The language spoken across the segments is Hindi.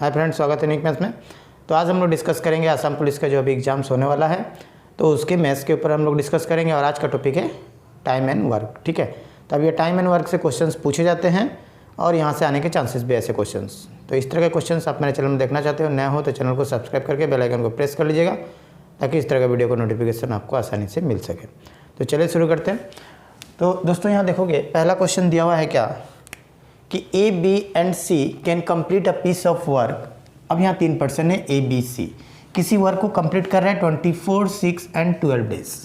हाय फ्रेंड्स, स्वागत है न्यू मैथ्स में। तो आज हम लोग डिस्कस करेंगे आसाम पुलिस का जो अभी एग्जाम्स होने वाला है, तो उसके मैथ्स के ऊपर हम लोग डिस्कस करेंगे। और आज का टॉपिक है टाइम एंड वर्क। ठीक है, तो अब ये टाइम एंड वर्क से क्वेश्चंस पूछे जाते हैं और यहाँ से आने के चांसेस भी ऐसे क्वेश्चंस। तो इस तरह के क्वेश्चंस आप मेरे चैनल में देखना चाहते हो, नया हो तो चैनल को सब्सक्राइब करके बेल आइकन को प्रेस कर लीजिएगा ताकि इस तरह का वीडियो को नोटिफिकेशन आपको आसानी से मिल सके। तो चलिए शुरू करते हैं। तो दोस्तों यहाँ देखोगे, पहला क्वेश्चन दिया हुआ है क्या कि A, B and C can complete a piece of work. अब यहाँ 3 पर्सन है, ए, बी, सी, किसी वर्क को कंप्लीट कर रहे हैं 24, 6 एंड 12 डेज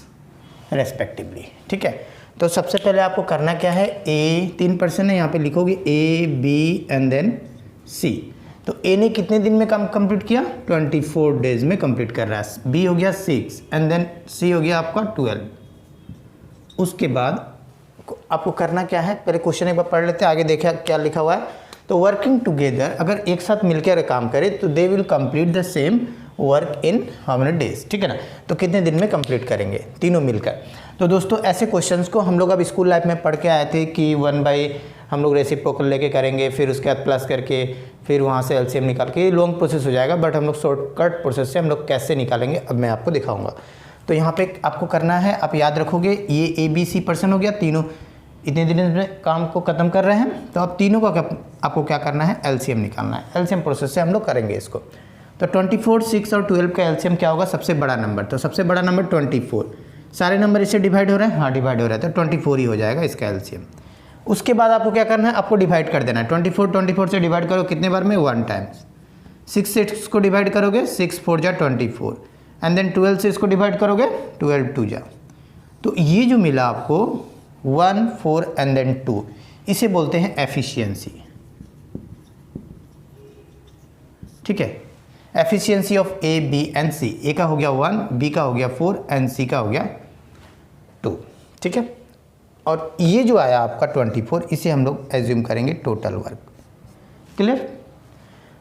रेस्पेक्टिवली। ठीक है, तो सबसे पहले आपको करना क्या है, ए 3 पर्सन है, यहाँ पे लिखोगे ए, बी एंड देन सी। तो ए ने कितने दिन में काम कंप्लीट किया, 24 डेज में कंप्लीट कर रहा है। बी हो गया 6 एंड देन सी हो गया आपका 12। उसके बाद आपको करना क्या है, पहले क्वेश्चन एक बार पढ़ लेते हैं, आगे देखिए क्या लिखा हुआ है। तो वर्किंग टुगेदर, अगर एक साथ मिलकर काम करें तो they will complete the same work in how many days. ठीक है ना, तो कितने दिन में कंप्लीट करेंगे तीनों मिलकर। तो दोस्तों ऐसे क्वेश्चंस को हम लोग अब स्कूल लाइफ में पढ़ के आए थे कि 1 बाई हम लोग रेसिप्रोकल लेके करेंगे, फिर उसके बाद प्लस करके फिर वहाँ से एलसीएम निकाल के, ये लॉन्ग प्रोसेस हो जाएगा। बट हम लोग शॉर्टकट प्रोसेस से हम लोग कैसे निकालेंगे अब मैं आपको दिखाऊंगा। तो यहाँ पे आपको करना है, आप याद रखोगे ये ए, बी, सी पर्सन हो गया, तीनों इतने दिन में काम को ख़त्म कर रहे हैं। तो अब तीनों का आपको क्या करना है, एलसीएम निकालना है। एलसीएम प्रोसेस से हम लोग करेंगे इसको। तो 24, 6 और 12 का एलसीएम क्या होगा, सबसे बड़ा नंबर। तो सबसे बड़ा नंबर 24, सारे नंबर इससे डिवाइड हो रहे हैं, हाँ डिवाइड हो रहा है, तो 24 ही हो जाएगा इसका एलसीएम। उसके बाद आपको क्या करना है, आपको डिवाइड कर देना है। 24 से डिवाइड करो कितने बार में, 1 टाइम। 6 से इसको डिवाइड करोगे, 6 4 जा 24 एंड देन 12 से इसको डिवाइड करोगे, 12 2 जा। तो ये जो मिला आपको 1, 4 एंड देन 2, इसे बोलते हैं एफिशिएंसी। ठीक है, efficiency of A, B and C. A का हो गया 1, बी का हो गया 4 एंड सी का हो गया 2। ठीक है, और ये जो आया आपका 24, इसे हम लोग एज्यूम करेंगे टोटल वर्क। क्लियर।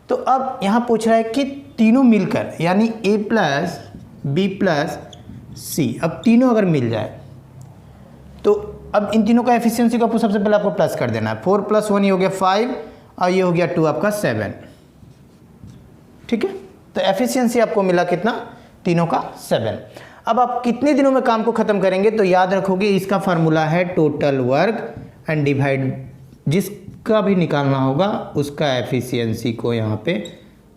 तो अब यहाँ पूछ रहा है कि तीनों मिलकर, यानी ए प्लस बी प्लस सी, अब तीनों अगर मिल जाए तो अब इन तीनों का एफिशिएंसी को आपको सबसे पहले आपको प्लस कर देना है। 4 + 1 ये हो गया 5 और ये हो गया 2 आपका 7। ठीक है, तो एफिशिएंसी आपको मिला कितना, तीनों का 7। अब आप कितने दिनों में काम को खत्म करेंगे, तो याद रखोगे इसका फार्मूला है टोटल वर्क एंड डिवाइड, जिसका भी निकालना होगा उसका एफिशिएंसी को यहाँ पे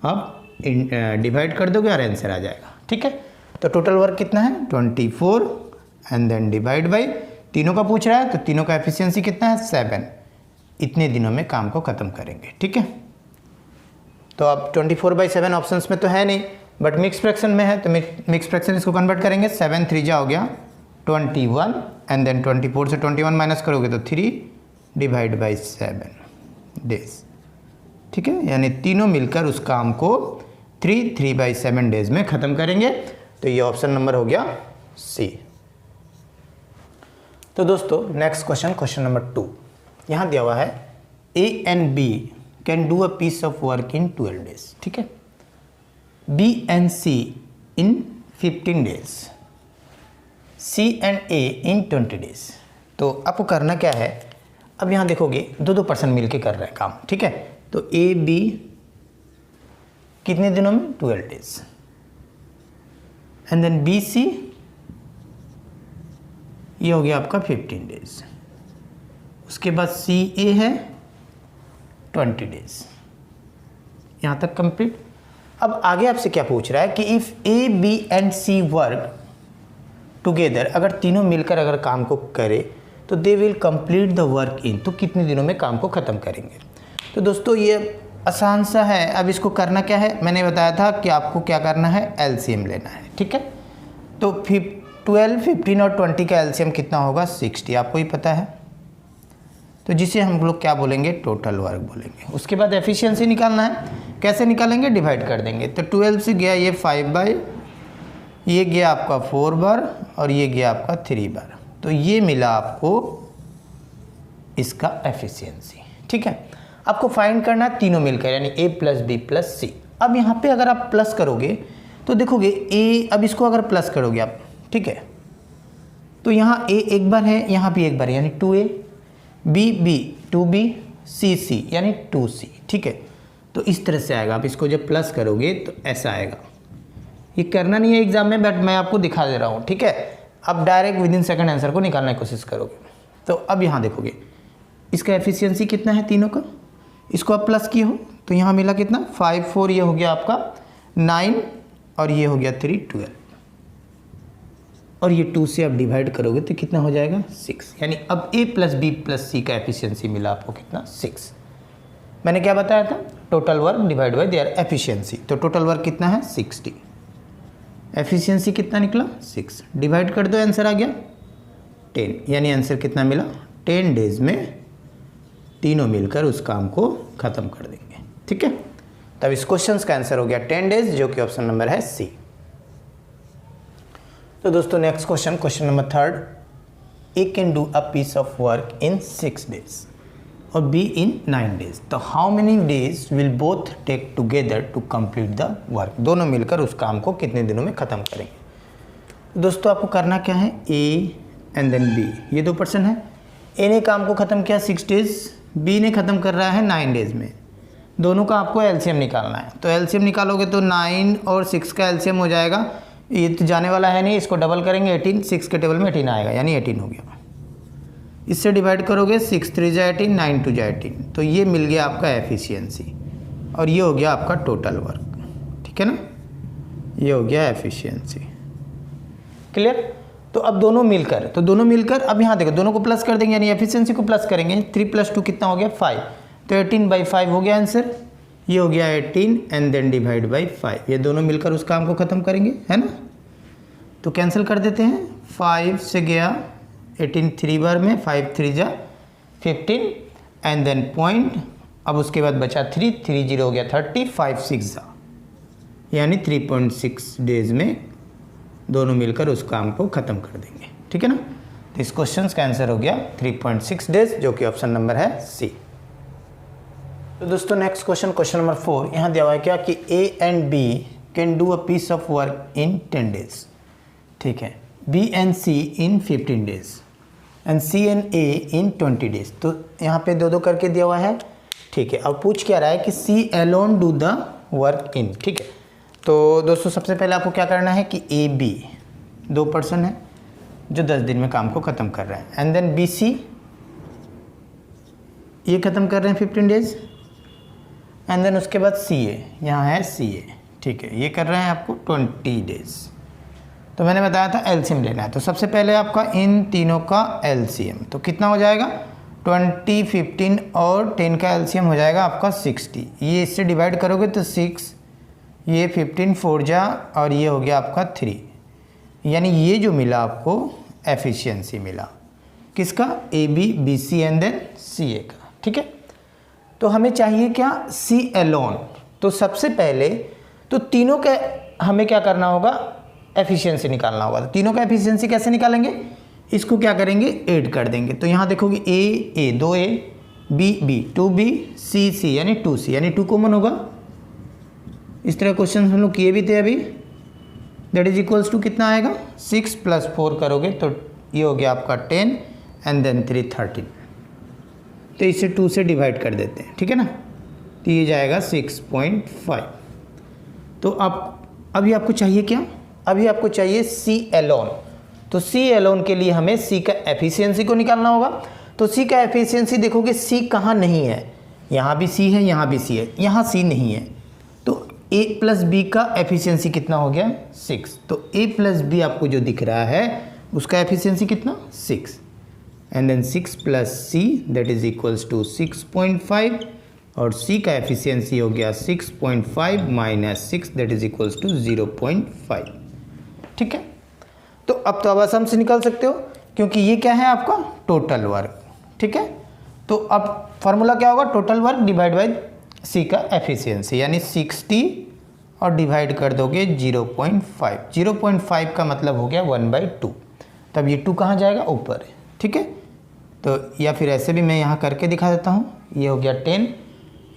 आप डिवाइड कर दोगे और आंसर आ जाएगा। ठीक है, तो टोटल वर्क कितना है, 24 एंड देन डिवाइड बाई, तीनों का पूछ रहा है तो तीनों का एफिशिएंसी कितना है, 7। इतने दिनों में काम को ख़त्म करेंगे। ठीक है, तो अब 24/7 ऑप्शंस में तो है नहीं, बट मिक्स फ्रैक्शन में है, तो मिक्स फ्रैक्शन इसको कन्वर्ट करेंगे। 7 3 जा हो गया 21 एंड देन 24 से 21 माइनस करोगे तो 3 डिवाइड बाई 7 डेज। ठीक है, यानी तीनों मिलकर उस काम को 3/7 डेज में ख़त्म करेंगे। तो ये ऑप्शन नंबर हो गया सी। तो दोस्तों नेक्स्ट क्वेश्चन, क्वेश्चन नंबर 2 यहाँ दिया हुआ है, A and B can do a piece of work in 12 days. ठीक है, B and C in 15 days, C and A in 20 days. तो आपको करना क्या है, अब यहाँ देखोगे 2 पर्सन मिलके कर रहे हैं काम। ठीक है, तो ए बी कितने दिनों में, 12 days and then B C, ये हो गया आपका 15 डेज। उसके बाद सी ए है 20 डेज, यहाँ तक कंप्लीट। अब आगे आपसे क्या पूछ रहा है कि if A B and C work together, अगर तीनों मिलकर अगर काम को करे तो they will complete the work in, तो कितने दिनों में काम को ख़त्म करेंगे। तो दोस्तों ये आसान सा है। अब इसको करना क्या है, मैंने बताया था कि आपको क्या करना है, एलसीएम लेना है। ठीक है, तो 12, 15 और 20 का एलसीएम कितना होगा, 60, आपको ही पता है। तो जिसे हम लोग क्या बोलेंगे, टोटल वर्क बोलेंगे। उसके बाद एफिशिएंसी निकालना है, कैसे निकालेंगे, डिवाइड कर देंगे। तो 12 से गया ये 5 बाई, ये गया आपका 4 बार और ये गया आपका 3 बार। तो ये मिला आपको इसका एफिशिएंसी। ठीक है, आपको फाइंड करना है तीनों मिलकर, यानी ए प्लस बी प्लस सी। अब यहाँ पे अगर आप प्लस करोगे तो देखोगे ए, अब इसको अगर प्लस करोगे आप, ठीक है, तो यहाँ ए एक बार है, यहाँ भी एक बार, यानी 2a, बी बी 2b, सी सी यानी 2c। ठीक है, तो इस तरह से आएगा। आप इसको जब प्लस करोगे तो ऐसा आएगा। ये करना नहीं है एग्जाम में, बट मैं आपको दिखा दे रहा हूँ, ठीक है। अब direct with in second answer को निकालने की कोशिश करोगे। तो अब यहाँ देखोगे इसका एफिशिएंसी कितना है तीनों का, इसको आप प्लस किए हो तो यहाँ मिला कितना 5 4, ये हो गया आपका 9 और ये हो गया 3 12, और ये 2 से आप डिवाइड करोगे तो कितना हो जाएगा 6। यानी अब a प्लस बी प्लस सी का एफिशिएंसी मिला आपको कितना 6। मैंने क्या बताया था, total work divide by there efficiency. तो टोटल वर्क कितना है 60, एफिशिएंसी कितना निकला 6, डिवाइड कर दो आंसर आ गया 10। यानी आंसर कितना मिला 10 डेज में तीनों मिलकर उस काम को ख़त्म कर देंगे, ठीक है। तब इस क्वेश्चन का आंसर हो गया 10 डेज, जो कि ऑप्शन नंबर है सी। तो दोस्तों next question number 3, A can do a piece of work in 6 days और बी इन 9 डेज। तो how many days will both take together to complete the work. दोनों मिलकर उस काम को कितने दिनों में ख़त्म करेंगे। दोस्तों आपको करना क्या है, ए एंड देन बी, ये 2 पर्सन है। ए ने काम को ख़त्म किया 6 डेज, बी ने ख़त्म कर रहा है 9 डेज में। दोनों का आपको एलसीएम निकालना है। तो एलसीएम निकालोगे तो 9 और 6 का एलसीएम हो जाएगा, ये तो जाने वाला है नहीं, इसको डबल करेंगे 18, 6 के टेबल में 18 आएगा, यानी 18 हो गया। इससे डिवाइड करोगे 6 3 जा 18, 9 2 जा 18, तो ये मिल गया आपका एफिशिएंसी और ये हो गया आपका टोटल वर्क, ठीक है ना। ये हो गया एफिशिएंसी, क्लियर। तो अब दोनों मिलकर अब यहाँ देखो दोनों को प्लस कर देंगे, यानी एफिशिएंसी को प्लस करेंगे। 3 + 2 कितना हो गया 5, तो 18/5 हो गया आंसर। ये हो गया 18 एंड देन डिवाइड बाई 5। ये दोनों मिलकर उस काम को ख़त्म करेंगे, है ना। तो कैंसिल कर देते हैं, 5 से गया 18 3 बार में, 5 3 जा 15 एंड देन पॉइंट। अब उसके बाद बचा 3 3 0 हो गया 30, 5 6 जा, यानी 3.6 डेज में दोनों मिलकर उस काम को ख़त्म कर देंगे, ठीक है ना। तो इस क्वेश्चन का आंसर हो गया 3.6 डेज, जो कि ऑप्शन नंबर है सी। तो दोस्तों नेक्स्ट क्वेश्चन नंबर 4, यहाँ दिया हुआ है क्या कि A and B can do a piece of work in 10 days, ठीक है। B and C in 15 days and C and A in 20 days. तो यहाँ पे 2 करके दिया हुआ है, ठीक है। अब पूछ क्या रहा है कि C alone do the work in, ठीक है। तो दोस्तों सबसे पहले आपको क्या करना है कि ए बी 2 पर्सन है जो 10 दिन में काम को ख़त्म कर रहे हैं, एंड देन बी सी ये ख़त्म कर रहे हैं 15 डेज, एंड देन उसके बाद सी ए, यहाँ है सी ए, ठीक है, ये कर रहे हैं आपको 20 डेज। तो मैंने बताया था एलसीएम लेना है। तो सबसे पहले आपका इन तीनों का एलसीएम तो कितना हो जाएगा 20 15 और 10 का एलसीएम हो जाएगा आपका 60। ये इससे डिवाइड करोगे तो 6, ये 15 4 जा और ये हो गया आपका 3, यानी ये जो मिला आपको एफिशिएंसी मिला किसका, A B B C and then C A का, ठीक है। तो हमें चाहिए क्या, सी एलोन। तो सबसे पहले तो तीनों का हमें क्या करना होगा, एफिशिएंसी निकालना होगा। तो तीनों का एफिशिएंसी कैसे निकालेंगे, इसको क्या करेंगे ऐड कर देंगे। तो यहाँ देखोगे ए 2A, बी 2B, सी यानी 2C, यानी 2 कॉमन होगा। इस तरह क्वेश्चन हम लोग किए भी थे अभी। दैट इज इक्वल्स टू कितना आएगा 6 + 4 करोगे तो ये हो गया आपका 10 एंड देन 3 13। तो इसे 2 से डिवाइड कर देते हैं, ठीक है ना। तो ये जाएगा 6.5। तो अब अभी आपको चाहिए क्या, अभी आपको चाहिए सी एलोन। तो सी एलोन के लिए हमें सी का एफिशिएंसी को निकालना होगा। तो सी का एफिशिएंसी देखोगे सी कहाँ नहीं है, यहाँ भी सी है, यहाँ भी सी है, यहाँ सी नहीं है। तो a + b का एफिशिएंसी कितना हो गया 6। तो a + b आपको जो दिख रहा है उसका एफिशिएंसी कितना 6, and then 6 + c that is equals to 6.5 और c का एफिशिएंसी हो गया 6.5 - 6 दैट इज इक्वल्स टू 0.5, ठीक है। तो अब तो आसानी से निकाल सकते हो क्योंकि ये क्या है आपका टोटल वर्क, ठीक है। तो अब फार्मूला क्या होगा, टोटल वर्क डिवाइड बाय सी का एफिशिएंसी, यानी 60 और डिवाइड कर दोगे 0.5। 0.5 का मतलब हो गया 1/2। तब ये 2 कहाँ जाएगा, ऊपर है, ठीक है। तो या फिर ऐसे भी मैं यहाँ करके दिखा देता हूँ। ये हो गया 10,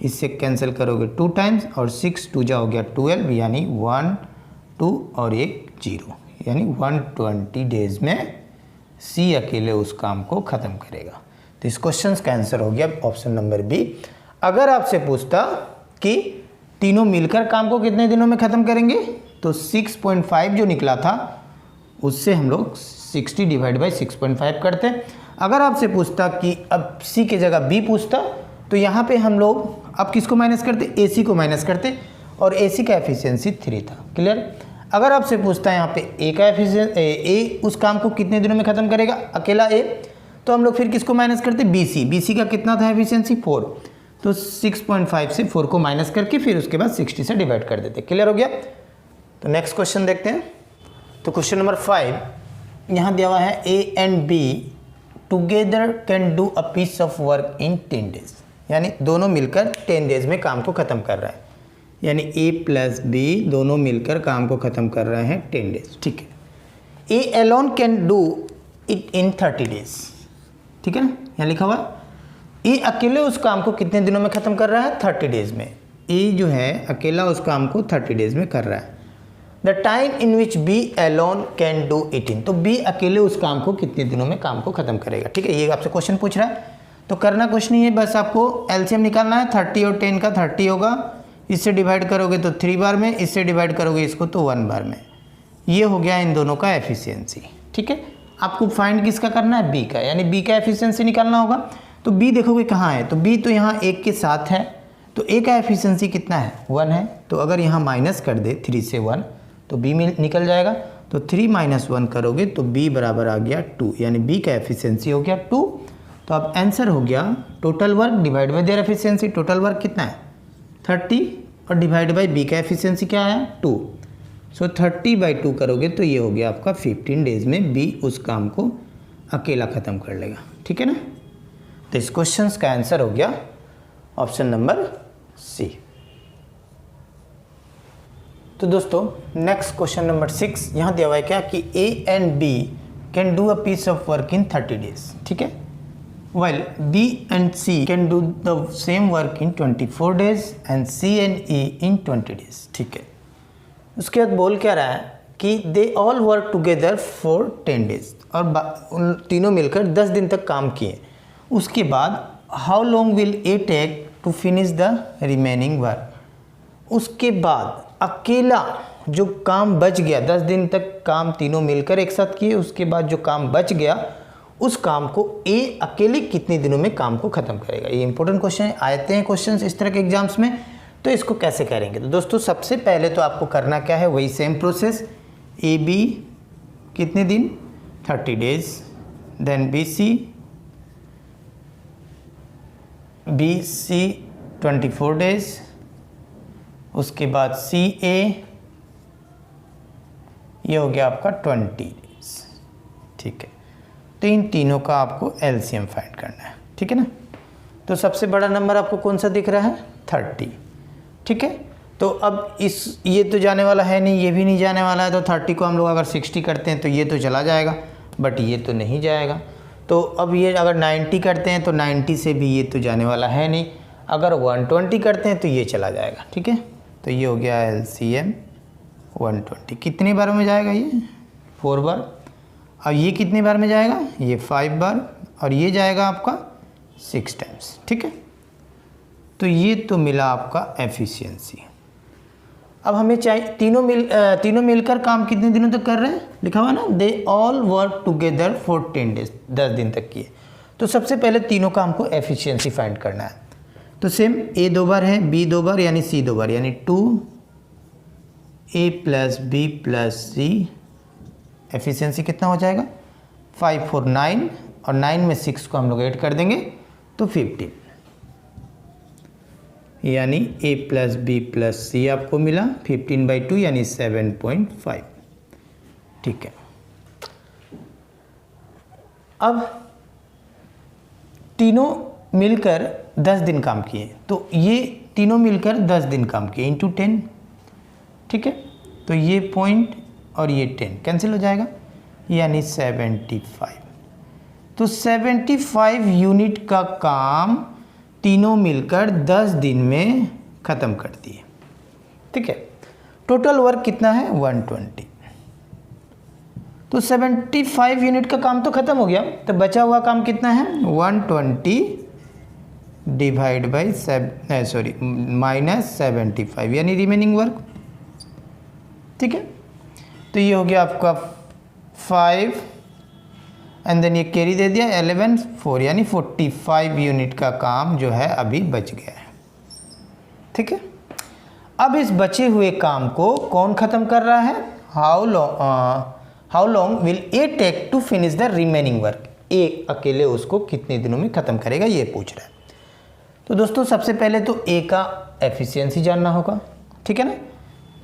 इससे कैंसिल करोगे 2 टाइम्स और 6 2 जा हो गया 12, यानी 1 2 और 1 0, यानी 120 डेज में सी अकेले उस काम को ख़त्म करेगा। तो इस क्वेश्चन का आंसर हो गया ऑप्शन नंबर बी। अगर आपसे पूछता कि तीनों मिलकर काम को कितने दिनों में ख़त्म करेंगे, तो 6.5 जो निकला था उससे हम लोग 60 डिवाइड बाई 6.5 करते। अगर आपसे पूछता कि अब सी की जगह बी पूछता तो यहाँ पे हम लोग अब किसको माइनस करते, ए सी को माइनस करते, और ए सी का एफिशिएंसी 3 था। क्लियर। अगर आपसे पूछता है यहाँ पे ए का ए उस काम को कितने दिनों में ख़त्म करेगा, अकेला ए, तो हम लोग फिर किसको माइनस करते, बी सी का कितना था एफिशिएंसी 4, तो 6.5 से 4 को माइनस करके फिर उसके बाद 60 से डिवाइड कर देते। क्लियर हो गया। तो नेक्स्ट क्वेश्चन देखते हैं। तो क्वेश्चन नंबर 5 यहाँ दिया हुआ है, A and B together can do a piece of work in 10 days, यानी दोनों मिलकर 10 डेज में काम को ख़त्म कर रहा है, यानी ए प्लस बी दोनों मिलकर काम को ख़त्म कर रहे हैं 10 डेज। ठीक है। A alone can do it in 30 days, ठीक है ना, यहाँ लिखा हुआ ए अकेले उस काम को कितने दिनों में ख़त्म कर रहा है, 30 डेज में। ए जो है अकेला उस काम को 30 डेज में कर रहा है। The time in which B alone can do it in, तो बी अकेले उस काम को कितने दिनों में काम को ख़त्म करेगा। ठीक है, ये आपसे क्वेश्चन पूछ रहा है, तो करना कुछ नहीं है, बस आपको एलसीएम निकालना है। 30 और 10 का 30 होगा, इससे डिवाइड करोगे तो 3 बार में, इससे डिवाइड करोगे इसको तो 1 बार में। ये हो गया इन दोनों का एफिशिएंसी। ठीक है, आपको फाइंड किसका करना है, बी का, यानी बी का एफिशिएंसी निकालना होगा। तो बी देखोगे कहाँ है, तो बी तो यहाँ 1 के साथ है, तो ए का एफिशिएंसी कितना है, 1 है। तो अगर यहाँ माइनस कर दे 3 से 1 तो बी में निकल जाएगा, तो 3 - 1 करोगे तो बी बराबर आ गया 2, यानी बी का एफिशिएंसी हो गया 2। तो अब आंसर हो गया total work divide by there efficiency. Total work कितना है 30 और डिवाइड बाई बी का एफिशिएंसी क्या आया 2। सो 30/2 करोगे तो ये हो गया आपका 15 डेज में बी उस काम को अकेला ख़त्म कर लेगा। ठीक है ना। तो इस क्वेश्चन का आंसर हो गया ऑप्शन नंबर सी। तो दोस्तों नेक्स्ट क्वेश्चन नंबर 6 यहाँ दिया हुआ है क्या कि A and B can do a piece of work in 30 days. ठीक है, while B and C can do the same work in 24 days and C and E in 20 days। ठीक है, उसके बाद बोल क्या रहा है कि they all work together for 10 days, और उन तीनों मिलकर 10 दिन तक काम किए। उसके बाद how long will A take to finish the remaining work। उसके बाद अकेला जो काम बच गया, 10 दिन तक काम तीनों मिलकर एक साथ किए, उसके बाद जो काम बच गया उस काम को ए अकेले कितने दिनों में काम को ख़त्म करेगा। ये इंपॉर्टेंट क्वेश्चन है, आते हैं क्वेश्चंस इस तरह के एग्जाम्स में। तो इसको कैसे करेंगे, तो दोस्तों सबसे पहले तो आपको करना क्या है, वही सेम प्रोसेस। ए बी कितने दिन 30 days, then B C 24 days, उसके बाद सी ए, ये हो गया आपका 20 डेज। ठीक है, तो इन तीनों का आपको एलसीएम फाइंड करना है। ठीक है ना। तो सबसे बड़ा नंबर आपको कौन सा दिख रहा है 30। ठीक है, तो अब ये तो जाने वाला है नहीं, ये भी नहीं जाने वाला है, तो 30 को हम लोग अगर 60 करते हैं तो ये तो चला जाएगा, बट ये तो नहीं जाएगा। तो अब ये अगर 90 करते हैं तो 90 से भी ये तो जाने वाला है नहीं, अगर 120 करते हैं तो ये चला जाएगा। ठीक है, तो ये हो गया एलसीएम 120। कितनी बार में जाएगा ये 4 बार। अब ये कितनी बार में जाएगा, ये 5 बार, और ये जाएगा आपका 6 टाइम्स। ठीक है, तो ये तो मिला आपका एफिशिएंसी। अब हमें चाहिए तीनों मिलकर काम कितने दिनों तक कर रहे हैं, लिखा हुआ ना, they all work together for 10 days, 10 दिन तक किए। तो सबसे पहले तीनों काम को एफिशिएंसी फाइंड करना है। तो सेम ए 2 बार है, बी 2 बार, यानी सी 2 बार, यानी 2A + B + C। एफिशिएंसी कितना हो जाएगा 5 4 9, और 9 में 6 को हम लोग ऐड कर देंगे तो 15, यानी A + B + C आपको मिला 15/2, यानी 7.5। ठीक है, अब तीनों मिलकर 10 दिन काम किए, तो ये तीनों मिलकर 10 दिन काम किए इंटू 10। ठीक है, तो ये पॉइंट और ये 10 कैंसिल हो जाएगा, यानी 75। तो 75 यूनिट का काम तीनों मिलकर 10 दिन में ख़त्म कर दिए। ठीक है, टोटल वर्क कितना है 120। तो 75 यूनिट का काम तो ख़त्म हो गया, तो बचा हुआ काम कितना है 120 डिवाइड बाई -75 यानी रिमेनिंग वर्क। ठीक है, तो ये हो गया आपका 5 एंड देन ये कैरी दे दिया 11 4 यानी 45 यूनिट का काम जो है अभी बच गया है। ठीक है, अब इस बचे हुए काम को कौन ख़त्म कर रहा है? How long will A take to finish the remaining work. A अकेले उसको कितने दिनों में ख़त्म करेगा ये पूछ रहा है। तो दोस्तों सबसे पहले तो ए का एफिशिएंसी जानना होगा। ठीक है ना,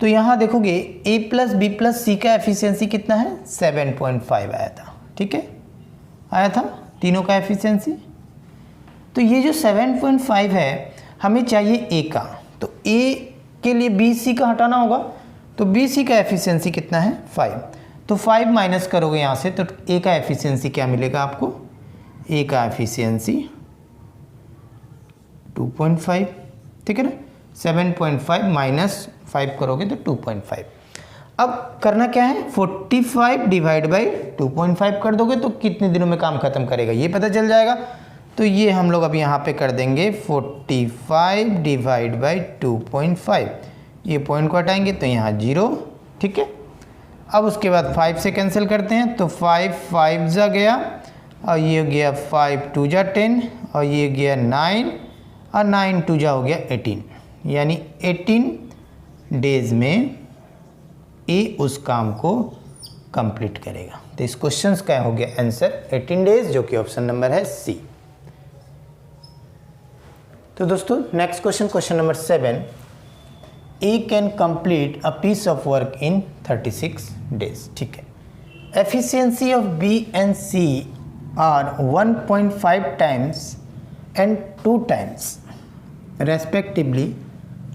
तो यहाँ देखोगे ए प्लस बी प्लस सी का एफिशिएंसी कितना है? 7.5 आया था। ठीक है, आया था तीनों का एफिशिएंसी। तो ये जो 7.5 है हमें चाहिए ए का, तो ए के लिए बी सी का हटाना होगा। तो बी सी का एफिशिएंसी कितना है? 5। तो 5 माइनस करोगे यहाँ से तो ए का एफिशिएंसी क्या मिलेगा आपको? ए का एफिशिएंसी 2.5। ठीक है ना, 7.5 माइनस 5 करोगे तो 2.5। अब करना क्या है? 45 डिवाइड बाई 2.5 कर दोगे तो कितने दिनों में काम खत्म करेगा ये पता चल जाएगा। तो ये हम लोग अब यहाँ पे कर देंगे 45 डिवाइड बाई 2.5। ये पॉइंट को हटाएंगे तो यहाँ 0। ठीक है, अब उसके बाद 5 से कैंसिल करते हैं तो 5 5 जा गया और ये गया 5 2 जा 10 और ये गया 9 और 9 2 जा हो गया 18 यानी 18 डेज में ए उस काम को कंप्लीट करेगा। तो इस क्वेश्चन का हो गया आंसर 18 डेज, जो कि ऑप्शन नंबर है सी। तो दोस्तों next question number 7, A can complete a piece of work in 36 days. ठीक है, efficiency of B and C are 1.5 times and 2 times respectively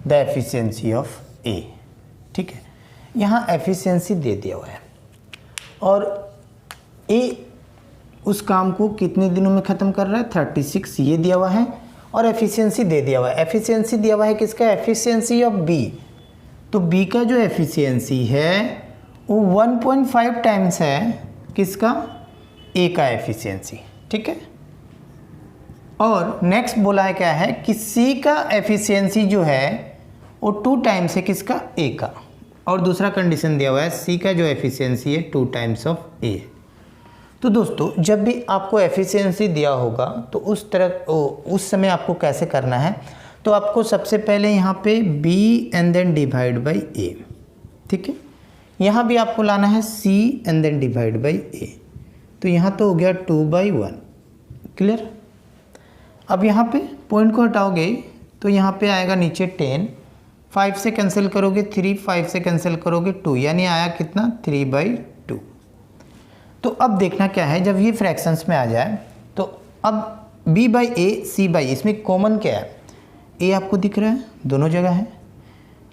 the efficiency of A. ठीक है, यहाँ एफिशिएंसी दे दिया हुआ है और ए उस काम को कितने दिनों में ख़त्म कर रहा है? 36 ये दिया हुआ है और एफिशिएंसी दे दिया हुआ है। एफिशिएंसी दिया हुआ है किसका? Efficiency of B. तो बी का जो एफिशिएंसी है वो 1.5 टाइम्स है किसका? ए का एफिशिएंसी। ठीक है, और नेक्स्ट बोला है क्या है कि सी का एफिशिएंसी जो है वो 2 टाइम्स है किसका? ए का। और दूसरा कंडीशन दिया हुआ है सी का जो एफिशिएंसी है 2 टाइम्स ऑफ ए। तो दोस्तों जब भी आपको एफिशिएंसी दिया होगा तो उस समय आपको कैसे करना है? तो आपको सबसे पहले यहाँ पे b and then divide by A. ठीक है, यहाँ भी आपको लाना है c and then divide by A. तो यहाँ तो हो गया 2/1। क्लियर? अब यहाँ पे पॉइंट को हटाओगे तो यहाँ पे आएगा नीचे 10, 5 से कैंसिल करोगे 3, 5 से कैंसिल करोगे 2 यानी आया कितना? 3/2। तो अब देखना क्या है, जब ये फ्रैक्शंस में आ जाए तो अब b by A C by, इसमें कॉमन क्या है? ए आपको दिख रहा है दोनों जगह है,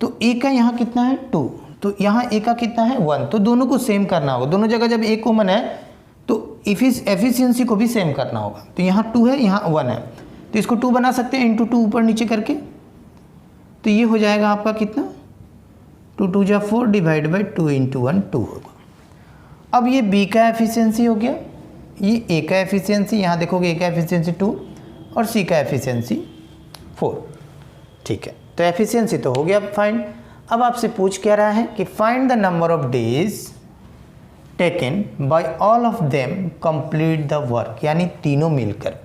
तो ए का यहाँ कितना है? 2, तो यहाँ ए का कितना है? 1। तो दोनों को सेम करना होगा। दोनों जगह जब ए कॉमन है तो एफिशिएंसी को भी सेम करना होगा। तो यहाँ 2 है, यहाँ 1 है, तो इसको 2 बना सकते हैं इंटू 2 ऊपर नीचे करके। तो ये हो जाएगा आपका कितना? 2 2 जा 4 डिवाइड बाई 2 इंटू 1 2 होगा। अब ये बी का एफिशिएंसी हो गया, ये ए का एफिशिएंसी, यहाँ देखोगे ए का एफिशिएंसी 2 और सी का एफिशिएंसी 4। ठीक है, तो एफिशिएंसी तो हो गया फाइंड। अब आपसे पूछ क्या रहा है कि find the number of days taken by all of them complete the work, यानी तीनों मिलकर।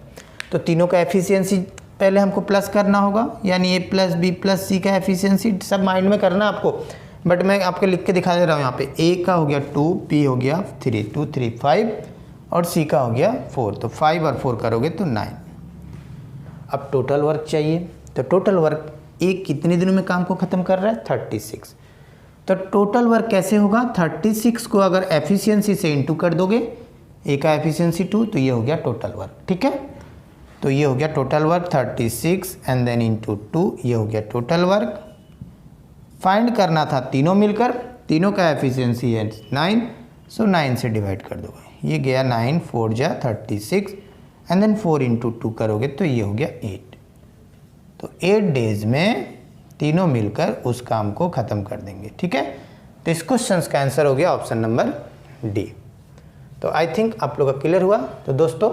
तो तीनों का एफिशिएंसी पहले हमको प्लस करना होगा, यानी ए प्लस बी प्लस सी का एफिशिएंसी सब माइंड में करना आपको, बट मैं आपको लिख के दिखा दे रहा हूँ। यहाँ पे ए का हो गया 2, बी हो गया 3, 2 3 5 और सी का हो गया 4। तो 5 और 4 करोगे तो 9। अब टोटल वर्क चाहिए, तो टोटल वर्क ए कितने दिनों में काम को ख़त्म कर रहा है? 36। तो टोटल वर्क कैसे होगा? 36 को अगर एफिशिएंसी से इंटू कर दोगे, ए का एफिशिएंसी 2, तो ये हो गया टोटल वर्क। ठीक है, तो ये हो गया total work 36 and then into 2, ये हो गया टोटल वर्क। फाइंड करना था तीनों मिलकर, तीनों का एफिशिएंसी है 9, सो 9 से डिवाइड कर दोगे, ये गया 9 4 जा 36 एंड देन 4 इंटू 2 करोगे तो ये हो गया 8। तो 8 डेज में तीनों मिलकर उस काम को ख़त्म कर देंगे। ठीक है, तो इस क्वेश्चन का आंसर हो गया ऑप्शन नंबर डी। तो आई थिंक आप लोग का क्लियर हुआ। तो दोस्तों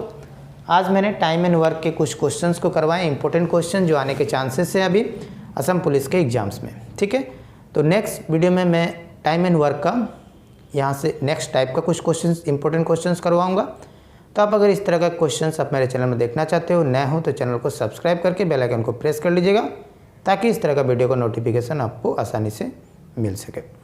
आज मैंने टाइम एंड वर्क के कुछ क्वेश्चंस को करवाए, इंपॉर्टेंट क्वेश्चन जो आने के चांसेस है अभी असम पुलिस के एग्जाम्स में, ठीक है। तो नेक्स्ट वीडियो में मैं टाइम एंड वर्क का यहाँ से नेक्स्ट टाइप का कुछ क्वेश्चंस, इंपॉर्टेंट क्वेश्चंस करवाऊँगा। तो आप अगर इस तरह का क्वेश्चंस आप मेरे चैनल में देखना चाहते हो, नए हो तो चैनल को सब्सक्राइब करके बेल आइकन को प्रेस कर लीजिएगा, ताकि इस तरह का वीडियो का नोटिफिकेशन आपको आसानी से मिल सके।